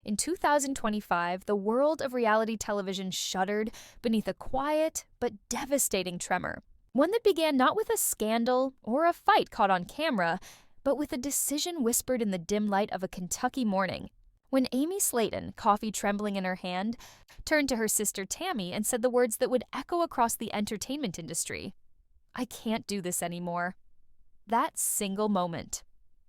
In 2025, the world of reality television shuddered beneath a quiet but devastating tremor. One that began not with a scandal or a fight caught on camera, but with a decision whispered in the dim light of a Kentucky morning. When Amy Slaton, coffee trembling in her hand, turned to her sister Tammy and said the words that would echo across the entertainment industry, "I can't do this anymore." That single moment,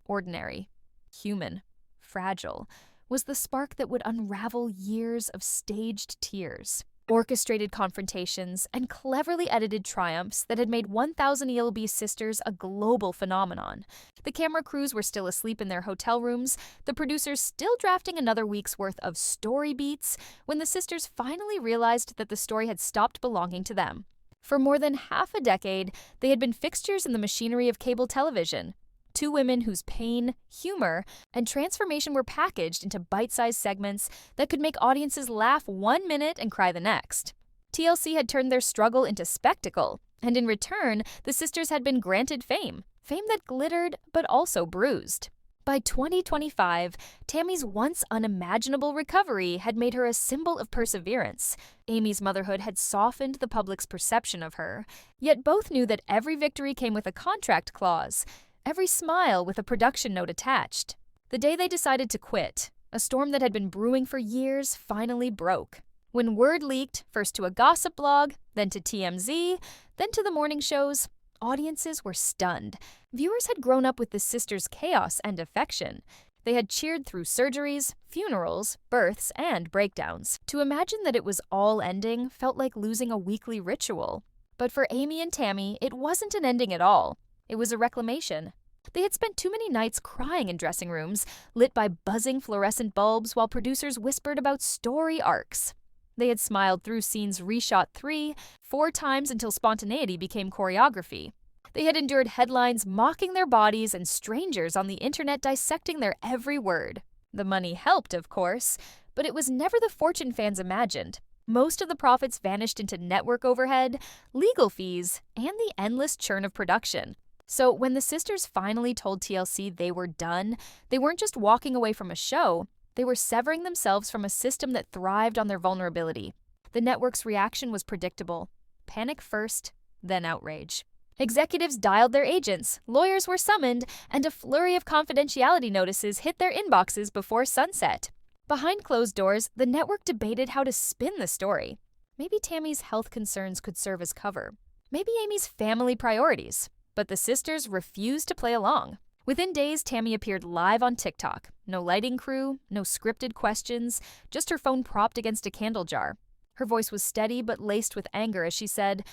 ordinary, human, fragile, was the spark that would unravel years of staged tears, orchestrated confrontations, and cleverly edited triumphs that had made 1000 ELB Sisters a global phenomenon. The camera crews were still asleep in their hotel rooms, the producers still drafting another week's worth of story beats, when the sisters finally realized that the story had stopped belonging to them. For more than half a decade, they had been fixtures in the machinery of cable television. Two women whose pain, humor, and transformation were packaged into bite-sized segments that could make audiences laugh 1 minute and cry the next. TLC had turned their struggle into spectacle, and in return, the sisters had been granted fame that glittered but also bruised. By 2025, Tammy's once unimaginable recovery had made her a symbol of perseverance. Amy's motherhood had softened the public's perception of her, yet both knew that every victory came with a contract clause, every smile with a production note attached. The day they decided to quit, a storm that had been brewing for years finally broke. When word leaked, first to a gossip blog, then to TMZ, then to the morning shows, audiences were stunned. Viewers had grown up with the sisters' chaos and affection. They had cheered through surgeries, funerals, births, and breakdowns. To imagine that it was all ending felt like losing a weekly ritual. But for Amy and Tammy, it wasn't an ending at all. It was a reclamation. They had spent too many nights crying in dressing rooms, lit by buzzing fluorescent bulbs while producers whispered about story arcs. They had smiled through scenes reshot 3, 4 times until spontaneity became choreography. They had endured headlines mocking their bodies and strangers on the internet dissecting their every word. The money helped, of course, but it was never the fortune fans imagined. Most of the profits vanished into network overhead, legal fees, and the endless churn of production. So when the sisters finally told TLC they were done, they weren't just walking away from a show, they were severing themselves from a system that thrived on their vulnerability. The network's reaction was predictable. Panic first, then outrage. Executives dialed their agents, lawyers were summoned, and a flurry of confidentiality notices hit their inboxes before sunset. Behind closed doors, the network debated how to spin the story. Maybe Tammy's health concerns could serve as cover. Maybe Amy's family priorities. But the sisters refused to play along. Within days, Tammy appeared live on TikTok. No lighting crew, no scripted questions, just her phone propped against a candle jar. Her voice was steady but laced with anger as she said,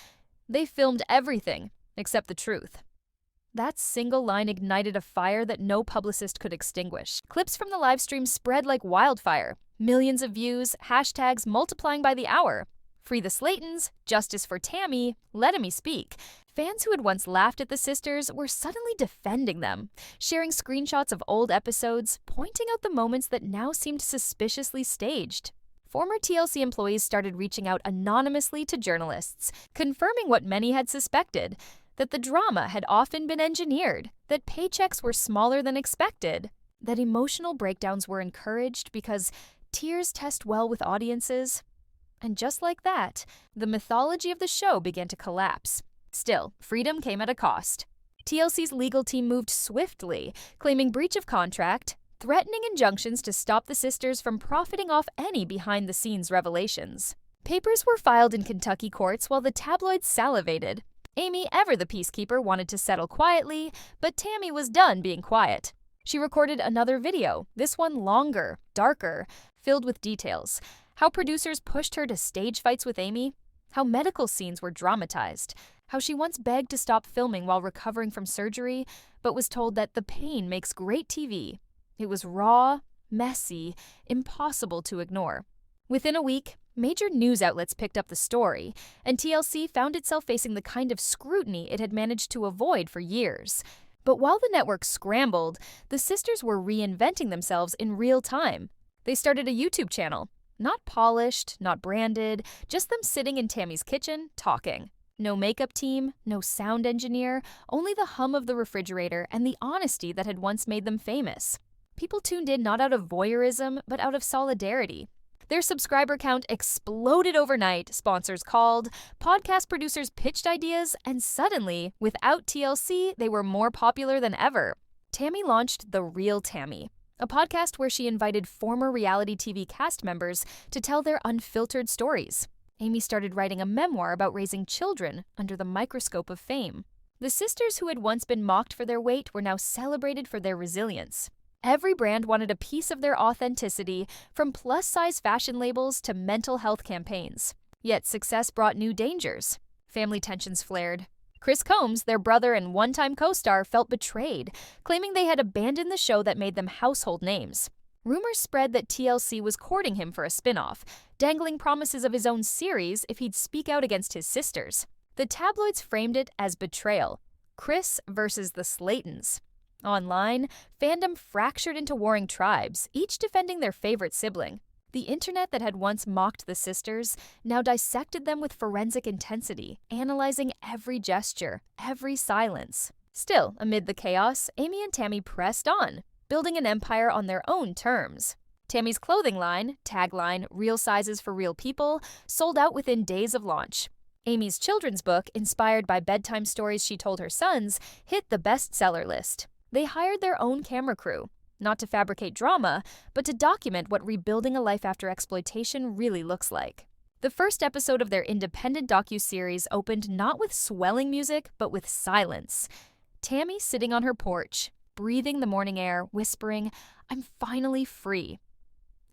"They filmed everything, except the truth." That single line ignited a fire that no publicist could extinguish. Clips from the live stream spread like wildfire. Millions of views, hashtags multiplying by the hour. Free the Slatons, justice for Tammy, let me speak. Fans who had once laughed at the sisters were suddenly defending them, sharing screenshots of old episodes, pointing out the moments that now seemed suspiciously staged. Former TLC employees started reaching out anonymously to journalists, confirming what many had suspected, that the drama had often been engineered, that paychecks were smaller than expected, that emotional breakdowns were encouraged because tears test well with audiences. And just like that, the mythology of the show began to collapse. Still, freedom came at a cost. TLC's legal team moved swiftly, claiming breach of contract, threatening injunctions to stop the sisters from profiting off any behind-the-scenes revelations. Papers were filed in Kentucky courts while the tabloids salivated. Amy, ever the peacekeeper, wanted to settle quietly, but Tammy was done being quiet. She recorded another video, this one longer, darker, filled with details. How producers pushed her to stage fights with Amy, how medical scenes were dramatized, how she once begged to stop filming while recovering from surgery, but was told that the pain makes great TV. It was raw, messy, impossible to ignore. Within a week, major news outlets picked up the story, and TLC found itself facing the kind of scrutiny it had managed to avoid for years. But while the network scrambled, the sisters were reinventing themselves in real time. They started a YouTube channel. Not polished, not branded, just them sitting in Tammy's kitchen, talking. No makeup team, no sound engineer, only the hum of the refrigerator and the honesty that had once made them famous. People tuned in not out of voyeurism, but out of solidarity. Their subscriber count exploded overnight, sponsors called, podcast producers pitched ideas, and suddenly, without TLC, they were more popular than ever. Tammy launched The Real Tammy, a podcast where she invited former reality TV cast members to tell their unfiltered stories. Amy started writing a memoir about raising children under the microscope of fame. The sisters who had once been mocked for their weight were now celebrated for their resilience. Every brand wanted a piece of their authenticity, from plus-size fashion labels to mental health campaigns. Yet success brought new dangers. Family tensions flared. Chris Combs, their brother and one-time co-star, felt betrayed, claiming they had abandoned the show that made them household names. Rumors spread that TLC was courting him for a spin-off, dangling promises of his own series if he'd speak out against his sisters. The tabloids framed it as betrayal. Chris versus the Slatons. Online, fandom fractured into warring tribes, each defending their favorite sibling. The internet that had once mocked the sisters now dissected them with forensic intensity, analyzing every gesture, every silence. Still, amid the chaos, Amy and Tammy pressed on, building an empire on their own terms. Tammy's clothing line, tagline, "Real sizes for real people," sold out within days of launch. Amy's children's book, inspired by bedtime stories she told her sons, hit the bestseller list. They hired their own camera crew, not to fabricate drama, but to document what rebuilding a life after exploitation really looks like. The first episode of their independent docuseries opened not with swelling music, but with silence. Tammy sitting on her porch, breathing the morning air, whispering, "I'm finally free."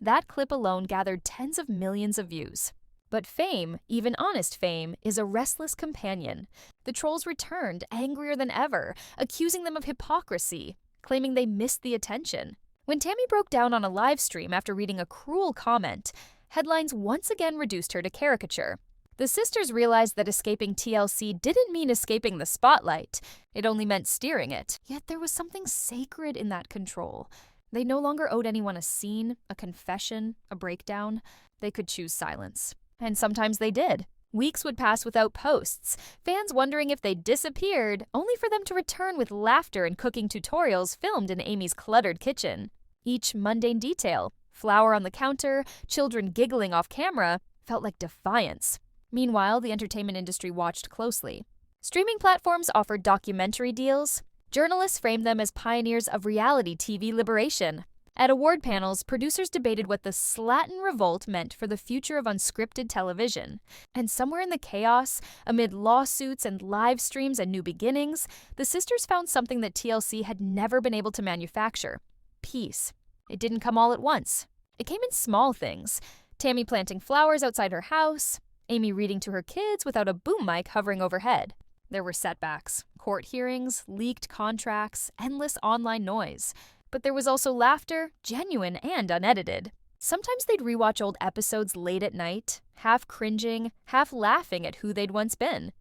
That clip alone gathered tens of millions of views. But fame, even honest fame, is a restless companion. The trolls returned, angrier than ever, accusing them of hypocrisy, claiming they missed the attention. When Tammy broke down on a live stream after reading a cruel comment, headlines once again reduced her to caricature. The sisters realized that escaping TLC didn't mean escaping the spotlight. It only meant steering it. Yet there was something sacred in that control. They no longer owed anyone a scene, a confession, a breakdown. They could choose silence. And sometimes they did. Weeks would pass without posts, fans wondering if they'd disappeared, only for them to return with laughter and cooking tutorials filmed in Amy's cluttered kitchen. Each mundane detail, flour on the counter, children giggling off camera, felt like defiance. Meanwhile, the entertainment industry watched closely. Streaming platforms offered documentary deals. Journalists framed them as pioneers of reality TV liberation. At award panels, producers debated what the Slaton revolt meant for the future of unscripted television. And somewhere in the chaos, amid lawsuits and live streams and new beginnings, the sisters found something that TLC had never been able to manufacture: peace. It didn't come all at once. It came in small things. Tammy planting flowers outside her house, Amy reading to her kids without a boom mic hovering overhead. There were setbacks, court hearings, leaked contracts, endless online noise. But there was also laughter, genuine and unedited. Sometimes they'd rewatch old episodes late at night, half cringing, half laughing at who they'd once been.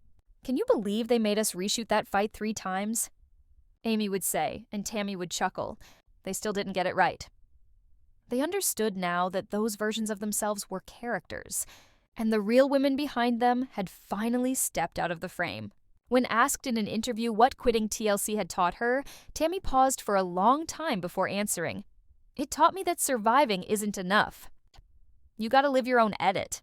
"Can you believe they made us reshoot that fight 3 times?" Amy would say, and Tammy would chuckle. They still didn't get it right. They understood now that those versions of themselves were characters, and the real women behind them had finally stepped out of the frame. When asked in an interview what quitting TLC had taught her, Tammy paused for a long time before answering. "It taught me that surviving isn't enough. You gotta live your own edit."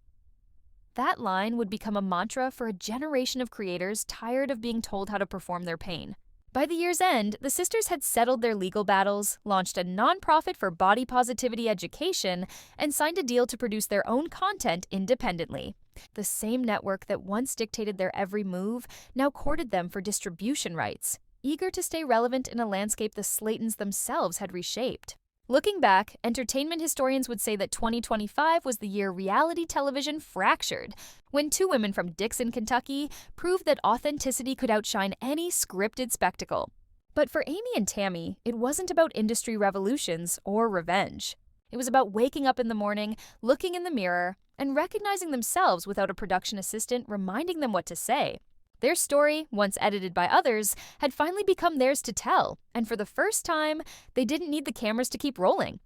That line would become a mantra for a generation of creators tired of being told how to perform their pain. By the year's end, the sisters had settled their legal battles, launched a nonprofit for body positivity education, and signed a deal to produce their own content independently. The same network that once dictated their every move now courted them for distribution rights, eager to stay relevant in a landscape the Slatons themselves had reshaped. Looking back, entertainment historians would say that 2025 was the year reality television fractured, when 2 women from Dixon, Kentucky, proved that authenticity could outshine any scripted spectacle. But for Amy and Tammy, it wasn't about industry revolutions or revenge. It was about waking up in the morning, looking in the mirror, and recognizing themselves without a production assistant reminding them what to say. Their story, once edited by others, had finally become theirs to tell, and for the first time, they didn't need the cameras to keep rolling.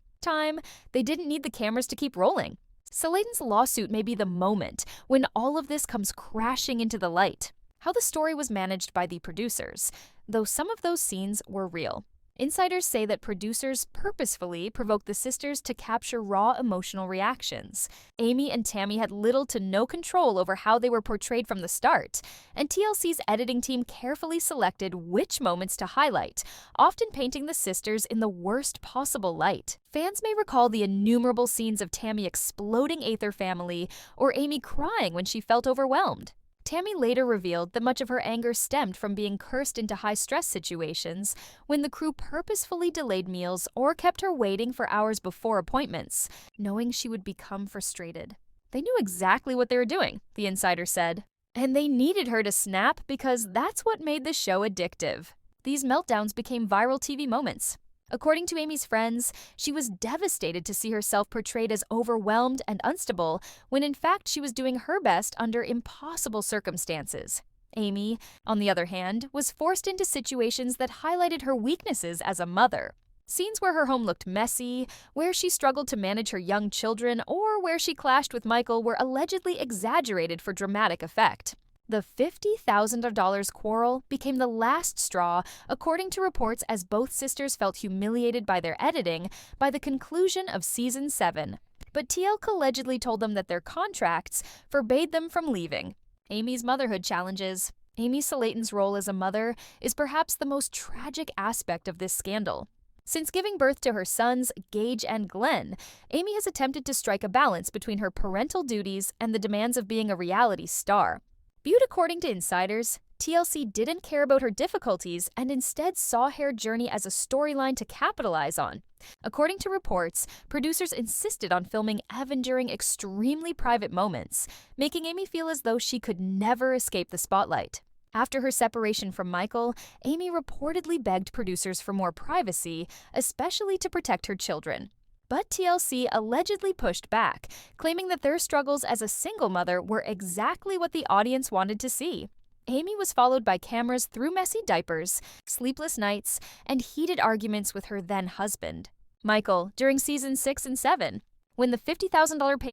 Slaton's lawsuit may be the moment when all of this comes crashing into the light. How the story was managed by the producers, though some of those scenes were real. Insiders say that producers purposefully provoked the sisters to capture raw emotional reactions. Amy and Tammy had little to no control over how they were portrayed from the start, and TLC's editing team carefully selected which moments to highlight, often painting the sisters in the worst possible light. Fans may recall the innumerable scenes of Tammy exploding at their family or Amy crying when she felt overwhelmed. Tammy later revealed that much of her anger stemmed from being cursed into high-stress situations when the crew purposefully delayed meals or kept her waiting for hours before appointments, knowing she would become frustrated. They knew exactly what they were doing, the insider said. And they needed her to snap because that's what made the show addictive. These meltdowns became viral TV moments. According to Amy's friends, she was devastated to see herself portrayed as overwhelmed and unstable when in fact she was doing her best under impossible circumstances. Amy, on the other hand, was forced into situations that highlighted her weaknesses as a mother. Scenes where her home looked messy, where she struggled to manage her young children, or where she clashed with Michael were allegedly exaggerated for dramatic effect. The $50,000 quarrel became the last straw, according to reports, as both sisters felt humiliated by their editing by the conclusion of season 7. But TLC allegedly told them that their contracts forbade them from leaving. Amy's motherhood challenges. Amy Slaton's role as a mother is perhaps the most tragic aspect of this scandal. Since giving birth to her sons, Gage and Glenn, Amy has attempted to strike a balance between her parental duties and the demands of being a reality star. Viewed according to insiders, TLC didn't care about her difficulties and instead saw her journey as a storyline to capitalize on. According to reports, producers insisted on filming Evan during extremely private moments, making Amy feel as though she could never escape the spotlight. After her separation from Michael, Amy reportedly begged producers for more privacy, especially to protect her children. But TLC allegedly pushed back, claiming that their struggles as a single mother were exactly what the audience wanted to see. Amy was followed by cameras through messy diapers, sleepless nights, and heated arguments with her then-husband, Michael, during seasons 6 and 7. When the $50,000